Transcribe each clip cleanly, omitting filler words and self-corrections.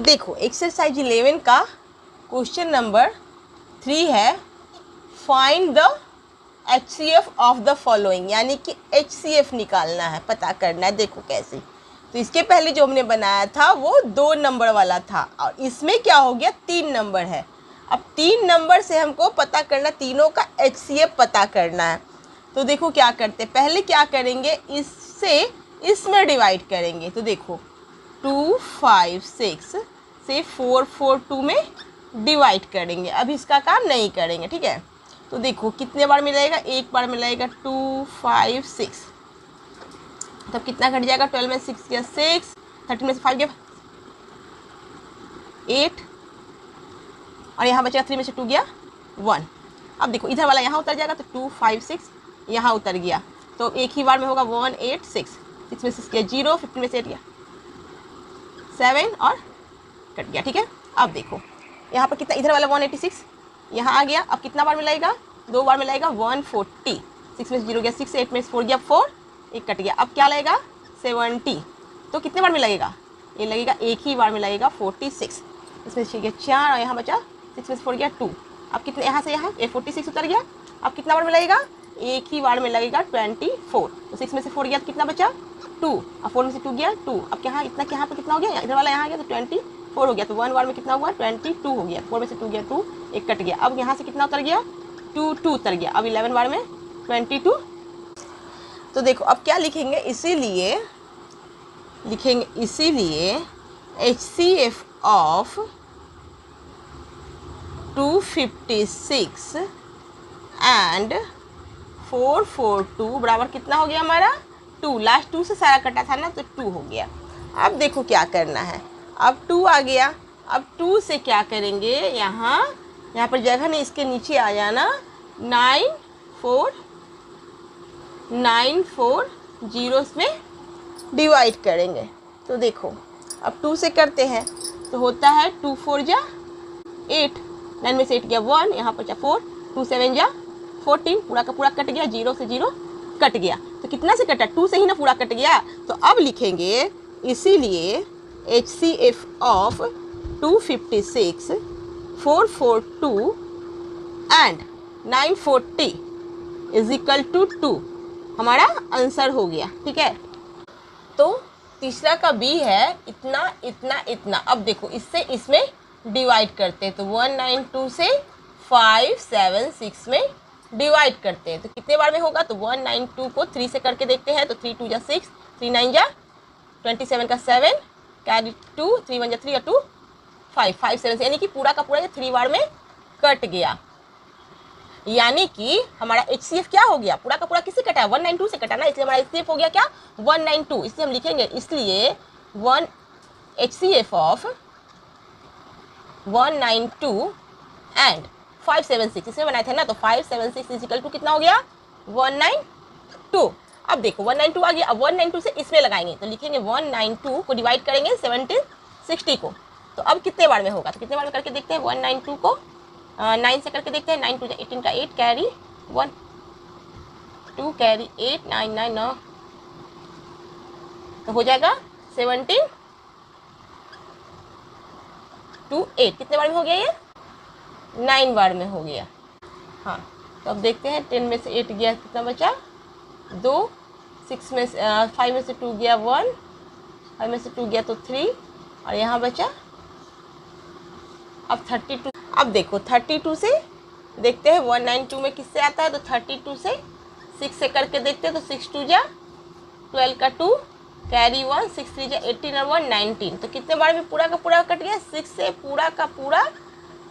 देखो एक्सरसाइज 11 का question number 3 है, find the HCF of the following, यानी कि HCF निकालना है, पता करना है। देखो कैसे, तो इसके पहले जो हमने बनाया था वो 2 नंबर वाला था और इसमें क्या हो गया 3 नंबर है। अब 3 नंबर से हमको पता करना, तीनों का HCF पता करना है। तो देखो क्या करते, पहले क्या करेंगे, इससे इसमें डिवाइड करेंगे। तो देखो 2 5 6 से 4 4 2 में डिवाइड करेंगे। अब इसका काम नहीं करेंगे, ठीक है। तो देखो कितने बार मिलाएगा, एक बार मिलाएगा 2 5 6, तब कितना घट जाएगा, 12 में 6 गया 6, 13 में से 5 गया 8, और यहाँ बचेगा 3 में से 2 गया 1। अब देखो इधर वाला यहाँ उतर जाएगा, तो 2 5 6 यहाँ उतर गया, तो एक ही बार में होगा 1 8 6, 6 में 6 गया 0, 15 में से 8 गया 7 और कट गया, ठीक है। अब देखो यहाँ पर कितना, इधर वाला 186 यहाँ आ गया। अब कितना बार मिलाएगा, 2 बार मिलाएगा 140, 6 में से 0 गया 6, 8 में से 4 गया 4, एक कट गया। अब क्या लगेगा 70, तो कितने बार मिलाएगा, ये लगेगा एक ही बार मिलाएगा 46, इसमें से गया 4 और यहाँ बचा 6 में से 4 गया 2। अब कितने, यहाँ से यहाँ 46 उतर गया। अब कितना बार मिलाएगा, एक ही बार में लगेगा 24, तो 6 में से 4 गया तो कितना बचा 2, अब 4 में से 2 गया 2। अब यहाँ इतना, यहाँ पर कितना हो गया, इधर वाला यहाँ गया तो 24 हो गया, तो 1 बार में कितना हुआ 22 हो गया, 4 में से 2 गया 2, एक कट गया। अब यहाँ से कितना उतर गया 2 2 उतर गया। अब 11 बार में 22। तो देखो अब क्या लिखेंगे, इसीलिए HCF ऑफ 256 एंड 442 बराबर कितना हो गया हमारा 2। लास्ट 2 से सारा कटा था ना, तो 2 हो गया। अब देखो क्या करना है, अब 2 आ गया। अब 2 से क्या करेंगे, यहाँ पर जगह नहीं, इसके नीचे आ जाना, 9 4 0 में डिवाइड करेंगे। तो देखो अब 2 से करते हैं, तो होता है 2 4 जा 8, 9 में से 8 गया 1, यहाँ पर 4, 2 7 जा 14, पूरा का पूरा कट गया, 0 से 0 कट गया। तो कितना से कटा, 2 से ही ना पूरा कट गया। तो अब लिखेंगे इसीलिए HCF of 256 442 and 940 is equal to 2 हमारा आंसर हो गया, ठीक है। तो तीसरा का B है इतना इतना इतना। अब देखो इससे इसमें डिवाइड करते हैं, तो 192 से 5 7 6 में डिवाइड करते हैं, तो कितने बार में होगा, तो 192 को 3 से करके देखते हैं, तो 3 2 जा 6, 3 9 जा 27 का 7, कैरी 2, 3 1 जा 3 और 2 5, 5 7 से, यानी कि पूरा का पूरा ये 3 बार में कट गया। यानी कि हमारा HCF क्या हो गया, पूरा का पूरा किससे कटा है, 192 से कटा ना, इसलिए हमारा HCF हो गया क्या 192। इसलिए हम लिखेंगे, इसलिए HCF ऑफ 192 एंड 576 इसमें बनाए थे ना, तो 576 इजिकल टू कितना हो गया 192। अब देखो 192 आ गया। अब 192 से इसमें लगाएंगे, तो लिखेंगे 192 को डिवाइड करेंगे 1760 को, तो अब कितने बार में होगा, तो कितने बार में करके देखते हैं, 192 को 9 से करके देखते हैं, 9 2 18 का 8 कैरी 1 2 कैरी 8 9 9 9, तो हो जाएगा 17 2 8, कितने बार में हो गया ये 9 बार में हो गया। हाँ, तो अब देखते हैं 10 में से 8 गया, कितना बचा 2, 6 में से 5 में से 2 गया 1, 5 में से 2 गया तो 3, और यहाँ बचा अब 32। अब देखो 32 से देखते हैं 192 में किससे आता है, तो 32 से 6 से करके देखते हैं, तो 6 2 जा 12 का 2 कैरी 1, 6 3 जा 18 और 1 19, तो कितने बार में पूरा का पूरा कट गया, 6 से पूरा का पूरा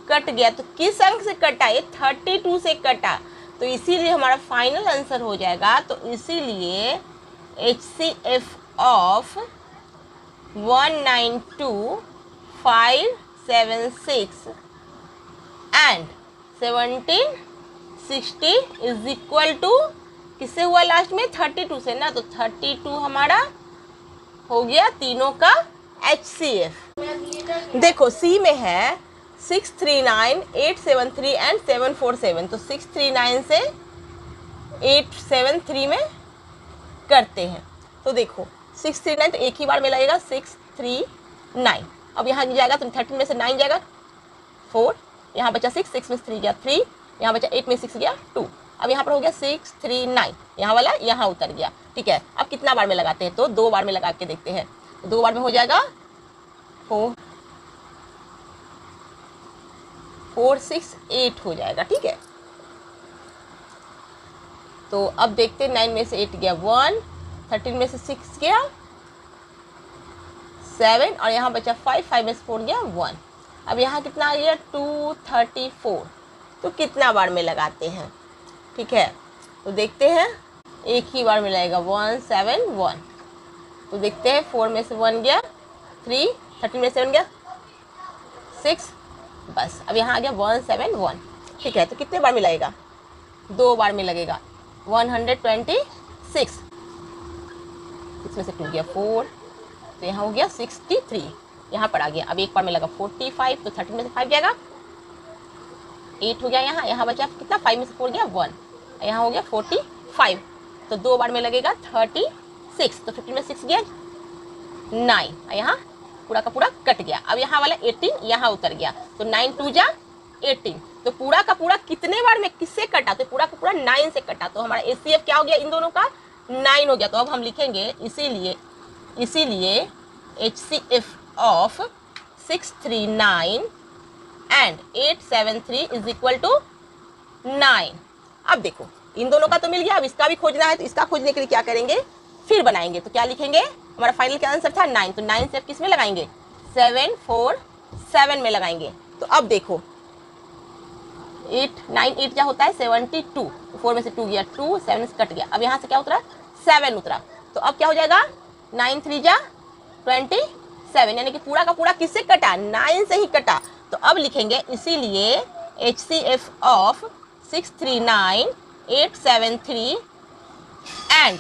कट गया। तो किस अंक से कटा, ये 32 से कटा, तो इसीलिए हमारा फाइनल आंसर हो जाएगा। तो इसीलिए HCF of 192 576 and 1760 is equal to किससे हुआ लास्ट में 32 से ना, तो 32 हमारा हो गया तीनों का HCF। देखो C में है 639 873 एंड 747, तो 639 से 873 में करते हैं। तो देखो 639 तो एक ही बार में लगेगा 639, अब यहाँ जाएगा तो 13 में से 9 जाएगा 4, यहाँ बचा 6, 6 में 3 गया 3, यहाँ बचा 8 में 6 गया 2। अब यहाँ पर हो गया 6 3 9, यहाँ वाला यहाँ उतर गया। ठीक है, अब कितना बार में लगाते हैं, तो 2 बार में लगा के देखते हैं। 2 बार में हो जाएगा 4 4 6 8 हो जाएगा। ठीक है, तो अब देखते हैं 9 में से 8 गया 1, 13 में से 6 गया 7, और यहाँ बचा 5, 5 में से 4 गया 1। अब यहाँ कितना आ गया 234। तो कितना बार में लगाते हैं? ठीक है, तो देखते हैं, एक ही बार में लगेगा 1 7 1। तो देखते हैं 4 में से 1 गया 3, 13 में से 7 गया 6, बस। अब यहाँ आ गया 1 7 1। ठीक है, तो कितने बार में लगेगा? 2 बार में लगेगा 126। 6 में से 2 गया 4, तो यहाँ हो गया 63, यहाँ पर आ गया। अब एक बार में लगा 45, तो 13 में से 5 जाएगा 8 हो गया, यहाँ बचा कितना 5 में से 4 गया 1, यहाँ हो गया 45। तो 2 बार में लगेगा 36, तो 15 में 6 गया 9, यहाँ पूरा का पूरा कट गया। अब यहाँ वाला 18 यहाँ उतर गया, तो 9 2 जा 18। तो पूरा का पूरा कितने बार में किससे कटा? तो पूरा का पूरा 9 से कटा। तो हमारा HCF क्या हो गया? इन दोनों का 9 हो गया। तो अब हम लिखेंगे इसीलिए HCF of 639 and 873 is equal to 9। अब देखो इन दोनों का तो मिल गया, अब इसका भी खोजना है। तो इसका खोजने के लिए क्या करेंगे, फिर बनाएंगे। तो क्या लिखेंगे? हमारा फाइनल क्या आंसर था 9, तो 9 से अब किस में लगाएंगे? 7 4 7 में लगाएंगे। तो अब देखो 8 9 8 क्या होता है 72, 4 में से 2 गया 2, 7 से कट गया। अब यहाँ से क्या उतरा 7 उतरा। तो अब क्या हो जाएगा 9 3 जा 27, यानी कि पूरा का पूरा किससे कटा? 9 से ही कटा। तो अब लिखेंगे इसीलिए HCF of 639 873 and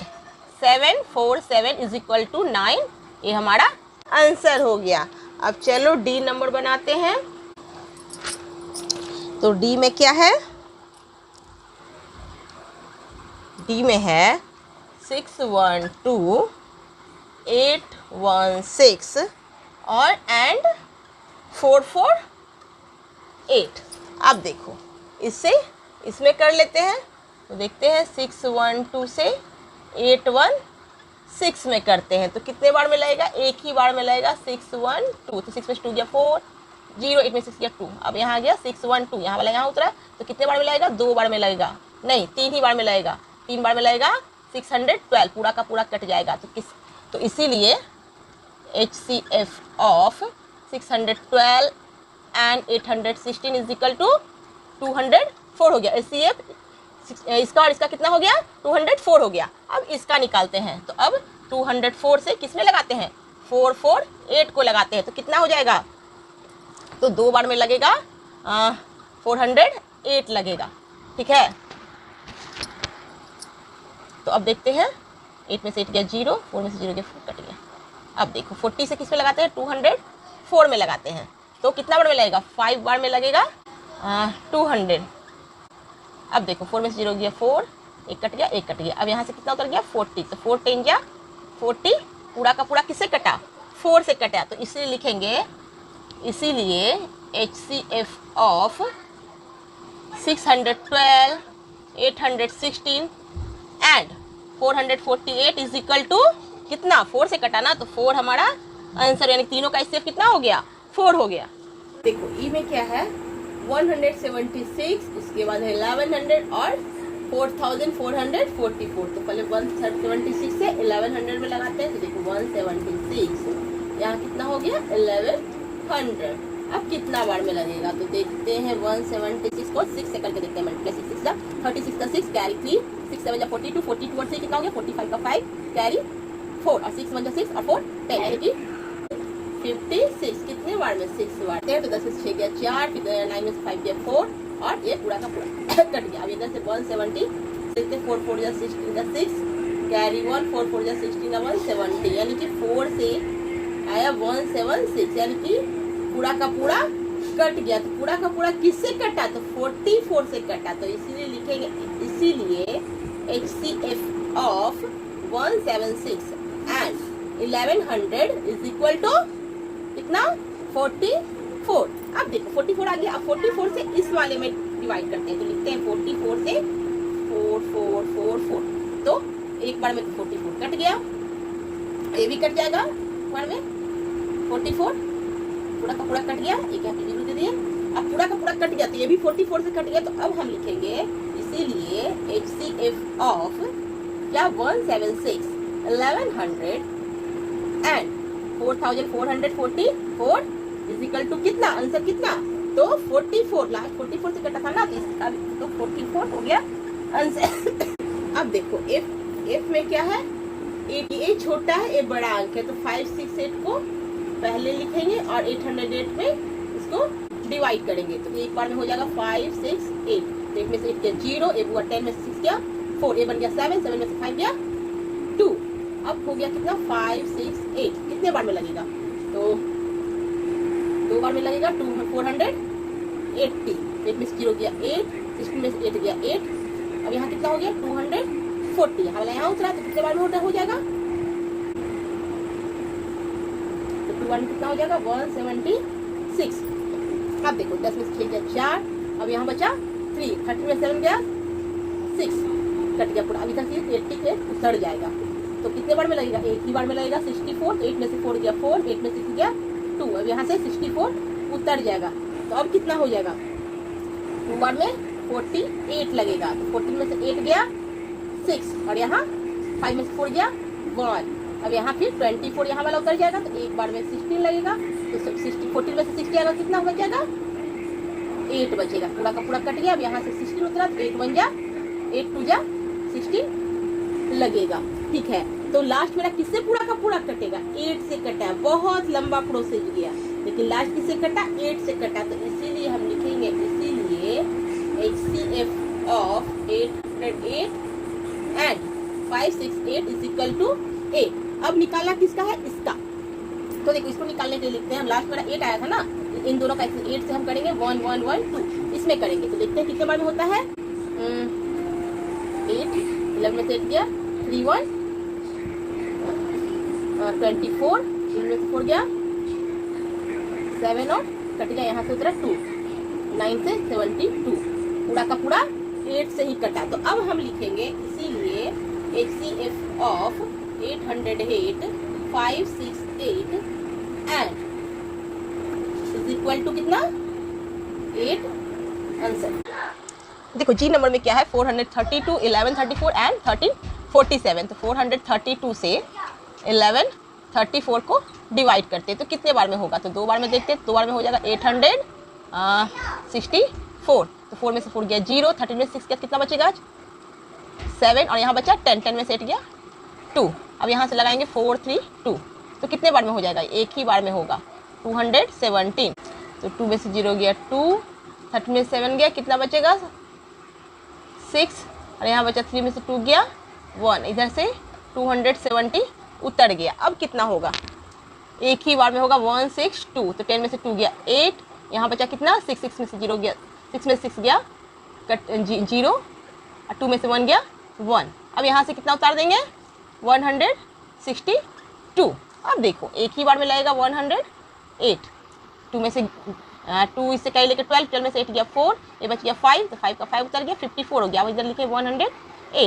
747 is equal to 9। ये हमारा आंसर हो गया। अब चलो डी नंबर बनाते हैं। तो डी में क्या है? डी में है 612 816 और एंड 448। अब देखो इसमें कर लेते हैं। तो देखते हैं 612 से 816 में करते हैं। तो कितने बार में लगेगा? एक ही बार में लगेगा 612। तो 6 में 2 गया 4, 0 8 में 6 गया 2। अब यहाँ गया 612, यहाँ वाला यहाँ उतरा। तो कितने बार में लगेगा? 2 बार में लगेगा, नहीं 3 ही बार में लगेगा। 3 बार में लगेगा 612, पूरा का पूरा कट जाएगा। तो इसीलिए HCF of 612 and 816 is equal to 204 हो गया। HCF इसका और इसका कितना हो गया? 204 हो गया। अब इसका निकालते हैं। तो अब 204 से किस में लगाते हैं? 448 को लगाते हैं। तो कितना हो जाएगा? तो 2 बार में लगेगा 408 लगेगा। ठीक है, तो अब देखते हैं 8 में से 8 गया 0, 4 में से 0 गया 4 कट गया। अब देखो 40 से किस में लगाते हैं? 204 में लगाते हैं। तो कितना बार में लगेगा? 5 बार में लगेगा 200। अब देखो 4 में से 0 गया 4, 1 कट गया 1 कट गया। अब यहाँ से कितना उतर गया 40। तो 4 10 गया 40, पूरा का पूरा किससे कटा? 4 से कटा। तो इसलिए लिखेंगे इसीलिए HCF of 612 816 and 448 is equal to कितना? 4 से कटा ना, तो 4 हमारा आंसर, यानी तीनों का HCF कितना हो गया? 4 हो गया। देखो ई में क्या है 176, उसके बाद है 1100 और 4444। तो पहले 176 से 1100 में लगाते हैं। तो देखो 176, यहाँ कितना हो गया 1100। अब कितना बार में लगेगा? तो देखते हैं 176 को 6 से करके देखते हैं। मल्टीप्लाई 6 6 36 का 6 कैरी 3, 6 7 जा 42, 42 और 6 कितना हो गया 45 का 5 कैरी 4 और 6 1 जा 6 और 4 10, यानी कि 56। कितने बार में? 6 बार। तो 10 से 6 गया 4, फिर 9 में से 5 गया 4 और ये पूरा का पूरा कट गया। अब इधर से 170 4 4 जा 16 का 6 कैरी 1, 4 4 जा 16 का 170, यानी कि 4 से आया 176, यानी कि पूरा का पूरा कट गया। तो पूरा का पूरा किससे कटा? तो 44 से कटा। तो इसीलिए लिखेंगे इसीलिए HCF of 176 and 1100 is equal to कितना 44। अब देखो 44 आ गया। अब 44 से इस वाले में डिवाइड करते हैं, तो लिखते हैं 44 से 4 4 4 4। तो एक बार में 44 कट गया, ये भी कट जाएगा बार में 44, पूरा का पूरा कट गया, एक यहाँ पे जीरो दे दिए। अब पूरा का पूरा कट गया तो ये भी 44 से कट गया। तो अब हम लिखेंगे इसीलिए HCF ऑफ क्या 176 1100 एंड 4444 इज इक्वल टू कितना, आंसर कितना, तो 44। लास्ट 44 से कटा था ना, तो इसका तो 44 हो गया आंसर। अब देखो F में क्या है, ए छोटा है, ए बड़ा अंक है, तो 568 को पहले लिखेंगे और 808 में इसको डिवाइड करेंगे। तो एक बार में हो जाएगा 5 6 8। तो एक में से 8 गया 0, एक हुआ 10 में से 6 गया 4, ए बन गया 7, 7 में से 5 गया 2। अब हो गया कितना 5 6 8। कितने बार में लगेगा, तो 2 बार में लगेगा 480। एक में से 0 गया 8, 16 में से 8 गया 8। अब यहाँ कितना हो गया 240। यहाँ वाला यहाँ उतरा तो कितने बार में हो जाएगा, तो 2 बार में कितना हो जाएगा 176। अब देखो 10 में से 6 गया 4, अब यहाँ बचा 3, 30 में 7 गया 6, कट गया पूरा। अभी तक 80 पे उतर जाएगा, तो कितने बार में लगेगा, एक ही बार में लगेगा 64। 8 में से 4 गया 4, 8 में से 6 गया 2। अब यहाँ से 64 उतर जाएगा, तो अब कितना हो जाएगा 2 बार में 48 लगेगा। तो 14 में से 8 गया 6 और यहाँ 5 में से 4 गया 1। अब यहाँ फिर 24 यहाँ वाला उतर जाएगा, तो एक बार में 16 लगेगा। तो 14 में से 6 गया कितना बचेगा 8 बचेगा, पूरा का पूरा कट गया। अब यहाँ से 16 उतरा तो 8 1 जा 8 2 जा 16 लगेगा। ठीक है, तो लास्ट मेरा किससे पूरा का पूरा कटेगा, 8 से कटा। बहुत लंबा प्रोसेस गया, लेकिन लास्ट किससे कटा 8 से कटा। तो इसीलिए हम लिखेंगे इसीलिए HCF of 808 and 568 is equal to 8। अब निकालना किसका है, इसका। तो देखो इसको निकालने के लिए लिखते हैं हम, लास्ट मेरा 8 आया था ना, इन दोनों का 8 से हम करेंगे 1 1 1 2, इसमें करेंगे। तो देखते हैं कितने बार में होता है 8, 11 में से 8 गया 3 1 24, इनमें से 4 गया 7 और कट गया यहाँ से उतरा 2, 9 से 72, पूरा का पूरा 8 से ही कटा। तो अब हम लिखेंगे इसीलिए HCF of 808 568 and is equal to कितना 8 आंसर। देखो जी नंबर में क्या है 432, 1134 एंड 1347। तो 432 से 1134 को डिवाइड करते हैं, तो कितने बार में होगा, तो 2 बार में देखते हैं। 2 बार में हो जाएगा 864। तो 4 में से 4 गया 0, 13 में से 6 गया कितना बचेगा 7 और यहाँ बचा 10, 10 में से 8 गया 2। अब यहाँ से लगाएंगे 4 3 2। तो कितने बार में हो जाएगा, एक ही बार में होगा 217। तो 2 में से 0 गया 2, 30 में से 7 गया कितना बचेगा 6 और यहाँ बचा 3 में से 2 गया 1। इधर से 270 उतर गया। अब कितना होगा, एक ही बार में होगा 162। तो 10 में से 2 गया 8, यहाँ बचा कितना 6, 6 में से 0 गया 6 में से 6 गया 0 और 2 में से 1 गया 1। अब यहाँ से कितना उतार देंगे 162। अब देखो एक ही बार में लगेगा 108। 2 में से 2 इससे कहीं लेकर 12, 12 में से 8 गया 4, ये बच गया 5, तो 5 का 5 उतर गया 54 हो गया। अब इधर लिखे 108।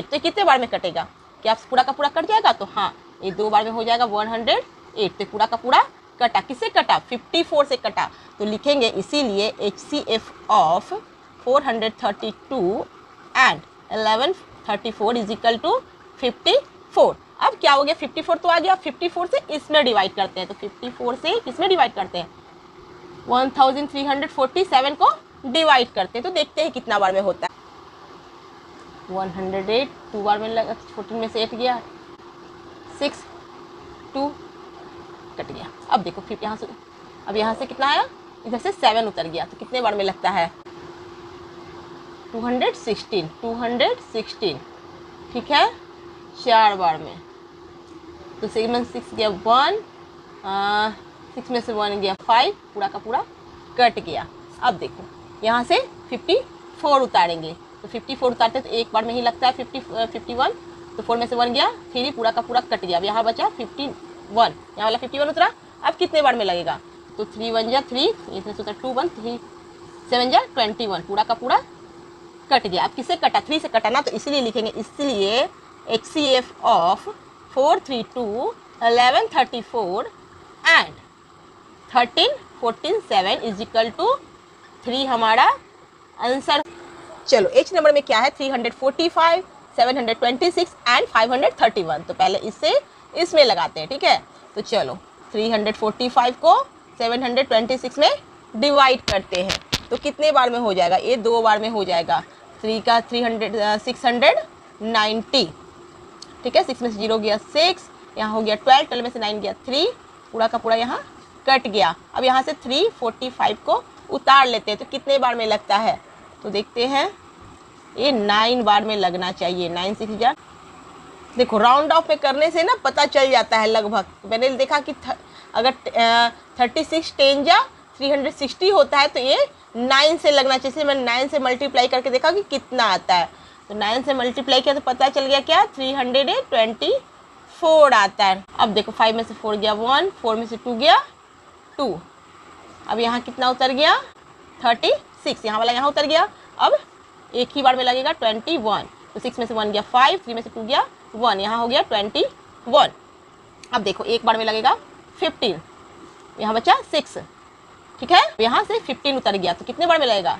तो कितने बार में कटेगा, क्या पूरा का पूरा कट जाएगा, तो हाँ ये 2 बार में हो जाएगा 108। तो पूरा का पूरा कटा, किससे कटा 54 से कटा। तो लिखेंगे इसीलिए HCF of 432 and 1134 is equal to 54। अब क्या हो गया 54 तो आ गया, 54 से इसमें डिवाइड करते हैं। तो 54 से किसमें डिवाइड करते हैं 1347 को डिवाइड करते हैं। तो देखते हैं कितना बार में होता है 108। 2 बार में लगा 14 में से 8 गया 6 2 कट गया। अब देखो फिर यहाँ से, अब यहाँ से कितना आया, इधर से 7 उतर गया। तो कितने बार में लगता है 216। ठीक है 4 बार में। तो 6 में 6 गया 1, 6 में से 1 गया 5, पूरा का पूरा कट गया। अब देखो यहाँ से 54 उतारेंगे। तो 54 उतारते तो एक बार में ही लगता है 51। तो 4 में से 1 गया 3, पूरा का पूरा कट गया। अब यहाँ बचा 51, यहाँ वाला 51 उतरा। अब कितने बार में लगेगा तो 3 1 जा 3, इधर से 2 1 3 7 जा 21, पूरा का पूरा कट गया। अब किससे कटा? 3 से कटा ना, तो इसीलिए लिखेंगे, इसलिए HCF of 4 3 2 11 34 and 13 14 7 is equal to 3 हमारा आंसर। चलो H नंबर में क्या है? 345 726 एंड 531। तो पहले इससे इसमें लगाते हैं, ठीक है। तो चलो 345 को 726 में डिवाइड करते हैं, तो कितने बार में हो जाएगा? ये 2 बार में हो जाएगा। 3 का 690, ठीक है। 6 में से 0 गया 6, यहाँ हो गया 12, 12 में से 9 गया 3, पूरा का पूरा यहाँ कट गया। अब यहाँ से 345 को उतार लेते हैं, तो कितने बार में लगता है? तो देखते हैं, ये 9 बार में लगना चाहिए। 9 6 जा, देखो राउंड ऑफ में करने से ना पता चल जाता है लगभग। मैंने देखा कि अगर 36 10 जा 360 होता है, तो ये 9 से लगना चाहिए। मैंने 9 से मल्टीप्लाई करके देखा कि कितना आता है, तो 9 से मल्टीप्लाई किया तो पता चल गया क्या? 324 आता है। अब देखो 5 में से 4 गया 1, 4 में से 2 गया 2, अब यहाँ कितना उतर गया? 36, यहाँ वाला यहाँ उतर गया। अब एक ही बार में लगेगा 21, तो 6 में से 1 गया 5, 3 में से 2 गया 1, यहाँ हो गया 21। अब देखो एक बार में लगेगा 15, यहाँ बचा 6, ठीक है। यहाँ से 15 उतर गया, तो कितने बार में लगेगा?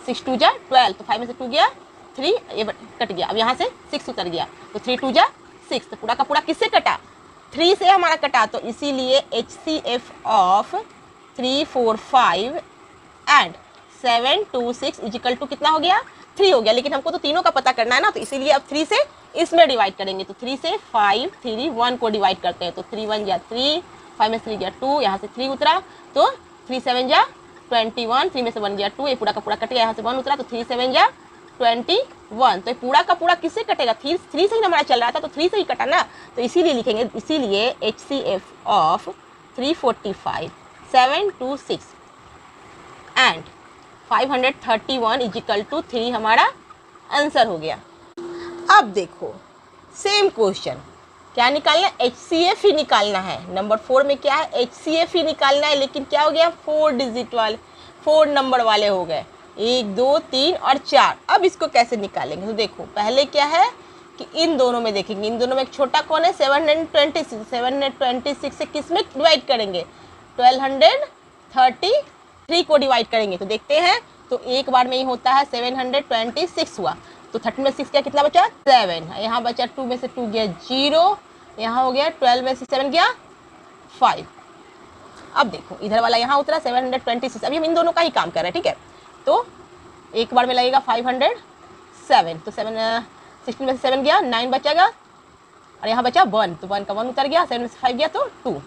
6 2 जा 12, तो 5 में से 2 गया 3, ये कट गया। अब यहाँ से 6 उतर गया, तो 3 2 जा 6, तो पूरा का पूरा किससे कटा? 3 से हमारा कटा। तो इसीलिए HCF of 3 4 5 and 7 2 6 is equal to कितना हो गया? 3 हो गया। लेकिन हमको तो तीनों का पता करना है ना, तो इसीलिए अब 3 से इसमें डिवाइड करेंगे। तो 3 से 5 3 1 को डिवाइड करते हैं, तो 3 1 जा 3, 5 में से 3 गया 2, यहाँ से 3 उतरा, तो 3 7 जा 21, 3 में से 1 गया 2, ये पूरा का पूरा कट गया, यहाँ से 1 उतरा, तो 3 7 जा 21। तो पूरा का पूरा किससे कटेगा? 3 से ही हमारा चल रहा था, तो 3 से ही कटा ना, तो इसीलिए लिखेंगे। इसीलिए HCF of 345 726 and 531 is equal to 3 हमारा आंसर हो गया। अब देखो सेम क्वेश्चन, क्या निकालना है? HCF ही निकालना है। नंबर 4 में क्या है? HCF ही निकालना है, लेकिन क्या हो गया? 4 डिजिट वाले, 4 नंबर वाले हो गए, 1 2 3 और 4। अब इसको कैसे निकालेंगे? तो देखो पहले क्या है कि इन दोनों में देखेंगे, इन दोनों में एक छोटा कौन है? 726। 726 से किस में डिवाइड करेंगे? 1233 को डिवाइड करेंगे। तो देखते हैं, तो एक बार में ही होता है 726 हुआ, तो 13 में 6 क्या कितना बचा? 7, यहाँ बचा 2 में से 2 गया 0, यहाँ हो गया 12 में से 7 गया 5। अब देखो इधर वाला यहाँ उतरा 726। अभी हम इन दोनों का ही काम कर रहे हैं, ठीक है। तो एक बार में लगेगा 507, तो 16 में से 7 गया 9 बचेगा, और यहाँ बचा 1, तो 1 का 1 उतर गया, 7 में से 5 गया तो 2।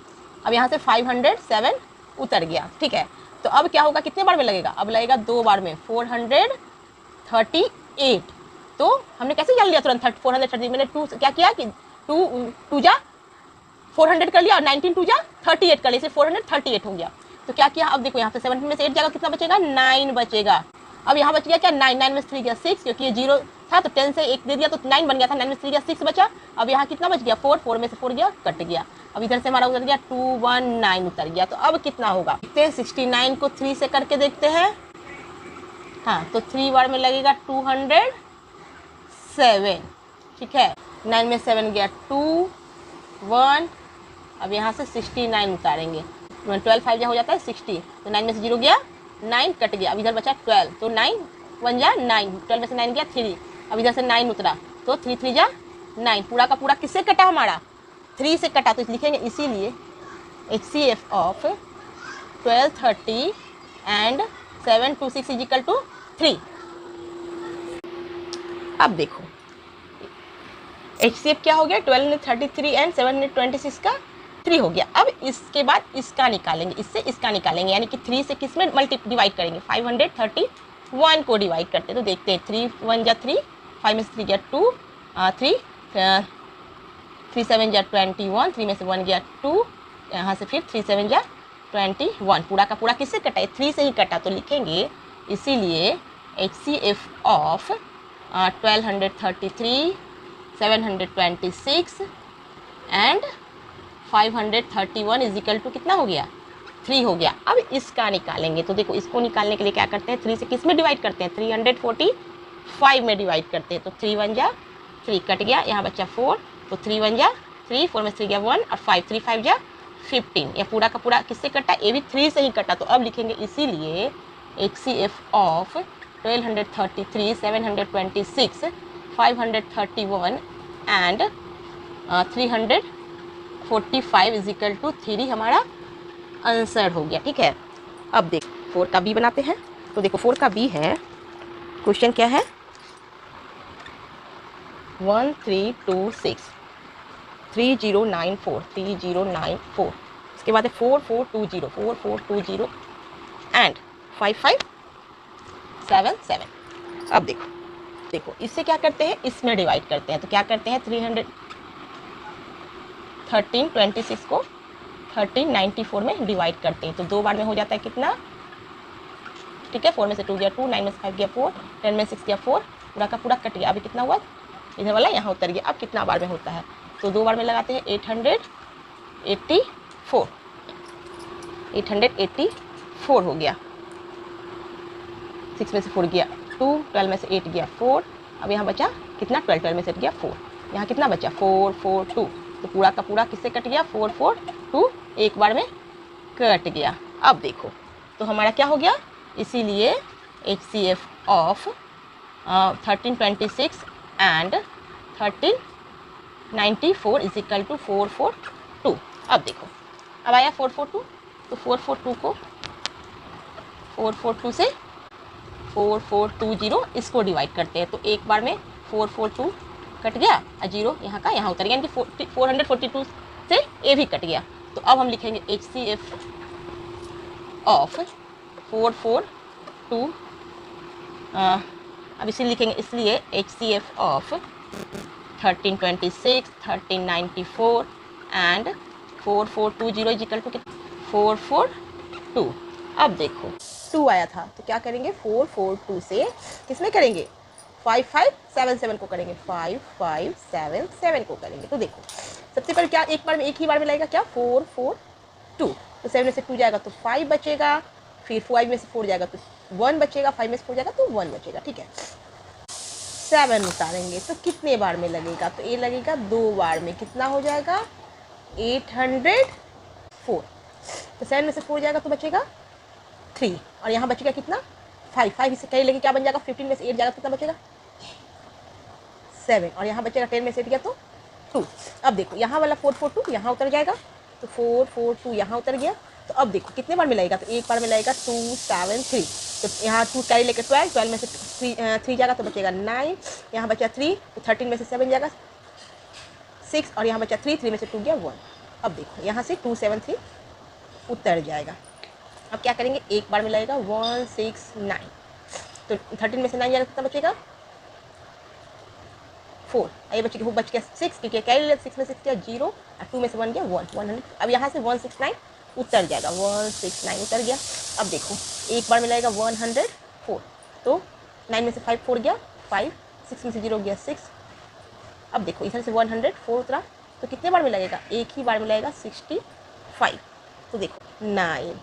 अब यहाँ से 507 उतर गया, ठीक है। तो अब क्या होगा? कितने बार में लगेगा? अब लगेगा 2 बार में, 438। तो हमने कैसे जान लिया तुरंत? 430 मैंने 2 क्या किया कि 2 जा 400 कर लिया, और 19 2 जा 38 कर लिया, इसलिए 438 हो गया। तो क्या किया? अब देखो यहाँ पे 17 में से 8 जाएगा, कितना बचेगा? 9 बचेगा। अब यहाँ बच गया क्या? 9, 9 में से 3 गया 6, क्योंकि ये 0 था, तो 10 से 1 दे दिया तो 9 बन गया था, 9 में से 3 गया 6 बचा। अब यहाँ कितना बच गया? 4, 4 में से 4 गया कट गया। अब इधर से हमारा उतर गया 219 उतर गया। तो अब कितना होगा? देखते हैं, 69 को 3 से करके देखते हैं। हाँ, तो 3 बार में लगेगा 207, ठीक है। 9 में 7 गया 2 1, अब यहाँ से 69 उतारेंगे, 12 5 जा हो जाता है 60, तो 9 में से 0 गया 9 कट गया। अब इधर बचा 12, तो 9 1 जा 9, 12 में से 9 गया 3, अब इधर से 9 उतरा, तो 3 3 जा 9, पूरा का पूरा किससे कटा? हमारा 3 से कटा, तो लिखेंगे इसीलिए HCF of 1230 and 726 is equal to 3। अब देखो HCF क्या हो गया? 1233 एंड 726 का 3 हो गया। अब इसके बाद इसका निकालेंगे, इससे इसका निकालेंगे, यानी कि 3 से किस में डिवाइड करेंगे? 531 को डिवाइड करते हैं। तो देखते हैं, 3 1 जा 3, 5 में से 3 गया 2, 3 7 जा 21, 3 में से 1 गया 2, यहाँ से फिर 3 7 जा 21, पूरा का पूरा किससे कटा है? 3 से ही कटा। तो लिखेंगे इसीलिए HCF of 1233 726 and 531 is equal to कितना हो गया? 3 हो गया। अब इसका निकालेंगे, तो देखो इसको निकालने के लिए क्या करते हैं, 3 से किस में डिवाइड करते हैं, 345 में डिवाइड करते हैं। तो 3 1 जा 3 कट गया, यहाँ बच्चा 4, तो 3 1 जा 3, 4 में 3 गया 1 और 5, 3 5 जा 15। यह पूरा का पूरा किससे कटा, ये भी 3 से ही कटा। तो अब लिखेंगे इसीलिए HCF of 1233, 726, 531 and 345 is equal to 3 हमारा आंसर हो गया। ठीक है, अब देखो 4 का बी बनाते हैं। तो देखो 4 का बी है, क्वेश्चन क्या है, 1326 3094 3094, इसके बाद है 4420 एंड 5577। अब देखो देखो इससे क्या करते हैं, इसमें डिवाइड करते हैं। तो क्या करते हैं, 1326 को 1394 में डिवाइड करते हैं। तो 2 बार में हो जाता है कितना, ठीक है, 4 में से 2 गया 2, 9 में से 5 गया 4, 10 में 6 गया 4, पूरा का पूरा कट गया। अभी कितना हुआ, इधर वाला यहाँ उतर गया। अब कितना बार में होता है, तो 2 बार में लगाते हैं, 884 हो गया। 6 में से 4 गया 2, 12 में से 8 गया 4, अब यहाँ बचा कितना, 12 में से 8 गया 4, यहाँ कितना बचा 4 4 2, तो पूरा का पूरा किससे कट गया, 4 4 2, एक बार में कट गया। अब देखो तो हमारा क्या हो गया, इसीलिए HCF of 1326 and 1394 is equal to 442। अब देखो अब आया 442, तो 442 को 442 से 4420 इसको डिवाइड करते हैं। तो एक बार में 442 कट गया और 0 यहाँ का यहाँ उतर गया, यानी कि 442 से ए भी कट गया। तो अब हम लिखेंगे HCF ऑफ 442, अब इसे लिखेंगे, इसलिए HCF of 1326, 1394 and 4420 is equal to 442। अब देखो 2 आया था, तो क्या करेंगे, 442 से किसमें करेंगे, 5577 को करेंगे, 5577 को करेंगे। तो देखो सबसे पहले क्या, एक बार में एक ही बार में लगेगा क्या, 442, तो 7 में से 2 जाएगा तो 5 बचेगा, फिर 5 में से 4 जाएगा तो 1 बचेगा, 5 में से 4 जाएगा तो 1 बचेगा। ठीक है, 7 उतारेंगे तो कितने बार में लगेगा, तो ये लगेगा 2 बार में, कितना हो जाएगा 804, तो 7 में से 4 जाएगा तो बचेगा 3, और यहाँ बचेगा कितना 5, 5 इससे कहीं लेके क्या बन जाएगा, 15 में से 8 जाएगा कितना बचेगा 7, और यहाँ बचेगा 10 में से 8 गया तो 2। अब देखो यहाँ वाला 442 यहाँ उतर जाएगा, तो 442 यहाँ उतर गया। तो अब देखो कितने बार में लगेगा, तो एक बार में लगेगा 273, तो यहाँ 2 कैरी लेकर 12, 12 में से 3 जाएगा तो बचेगा 9, यहाँ बचा 3, तो 13 में से 7 जाएगा 6, और यहाँ बचा 3, 3 में से 2 गया 1। अब देखो यहाँ से 273 उतर जाएगा। अब क्या करेंगे, एक बार में लगेगा 169, तो 13 में से 9 जाएगा कितना बचेगा 4, ये बचेगा, वो बच गया 6, क्योंकि कैरी ले 6 में 6 गया 0 और 2 में से 1 गया 100। अब यहाँ से 169 उतर जाएगा, 169 उतर गया। अब देखो एक बार में लगेगा 104, तो 9 में से 5 4 गया 5, 6 में से 0 गया 6। अब देखो इधर से 104 उतरा, तो कितने बार में लगेगा, एक ही बार में लगेगा 65, तो देखो 9,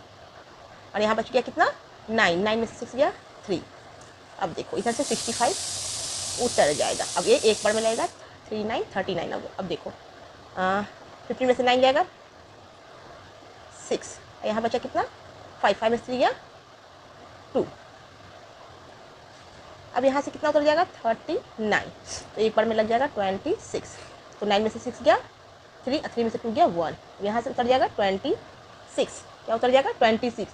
और यहाँ बच गया कितना 9, 9 में से 6 गया 3। अब देखो इधर से 65 उतर जाएगा। अब ये एक बार में लगेगा 39 39। अब देखो 15 में से 9 जाएगा 6, यहाँ बचा कितना 5, 5 में से 3 गया 2। अब यहाँ से कितना उतर जाएगा 39, तो एक बार में लग जाएगा 26, तो 9 में से 6 गया 3, 3 में से 2 गया 1, यहाँ से उतर जाएगा 26, क्या उतर जाएगा 26,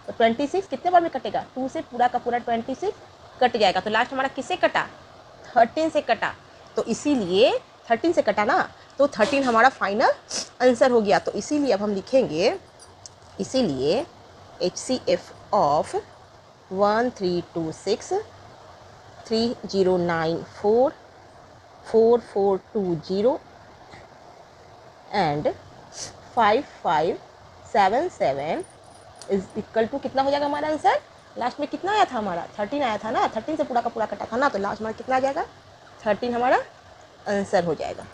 तो 26 कितने बार में कटेगा, 2 से पूरा का पूरा 26 कट जाएगा। तो लास्ट हमारा किससे कटा, 13 से कटा, तो इसीलिए 13 से कटा ना, तो 13 हमारा फाइनल आंसर हो गया। तो इसीलिए अब हम लिखेंगे, इसीलिए HCF of 1326 3094 4420 and 5577 is equal to कितना हो जाएगा हमारा आंसर, लास्ट में कितना आया था हमारा 13 आया था ना, 13 से पूरा का पूरा कटा था ना, तो लास्ट हमारा कितना आ जाएगा 13 हमारा आंसर हो जाएगा।